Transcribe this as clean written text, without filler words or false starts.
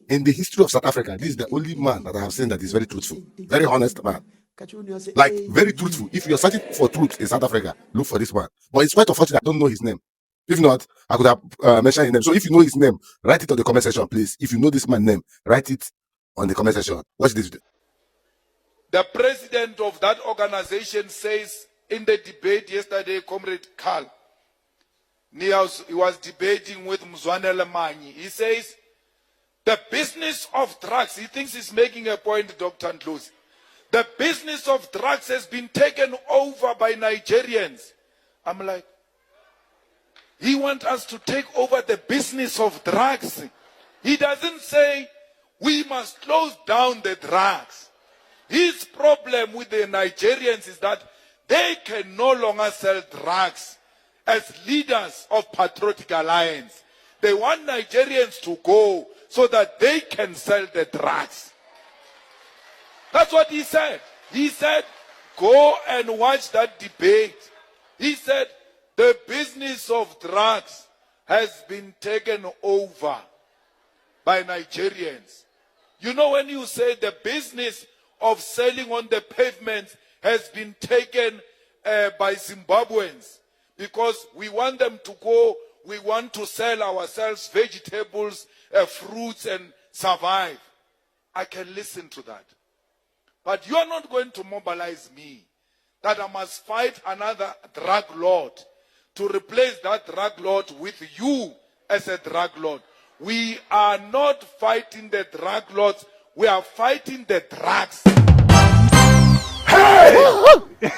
In the history of South Africa, this is the only man that I have seen that is very truthful, very honest man. Like, very truthful. If you're searching for truth in South Africa, look for this man. But it's quite unfortunate I don't know his name. If not, I could have mentioned his name. So if you know his name, write it on the comment section, please. If you know this man's name, write it on the comment section. Watch this video. The president of that organization says in the debate yesterday, Comrade Carl, he was debating with Mzwane Lemanyi. He says, the business of drugs, he thinks he's making a point, Dr. Ndlozi. The business of drugs has been taken over by Nigerians. I'm like, he wants us to take over the business of drugs. He doesn't say we must close down the drugs. His problem with the Nigerians is that they can no longer sell drugs as leaders of Patriotic Alliance. They want Nigerians to go so that they can sell the drugs. That's what he said. He said, go and watch that debate. He said, the business of drugs has been taken over by Nigerians. You know, when you say the business of selling on the pavement has been taken by Zimbabweans, because we want them to go, we want to sell ourselves vegetables, fruits, and survive. I can listen to that. But you are not going to mobilize me that I must fight another drug lord to replace that drug lord with you as a drug lord. We are not fighting the drug lords. We are fighting the drugs. Hey!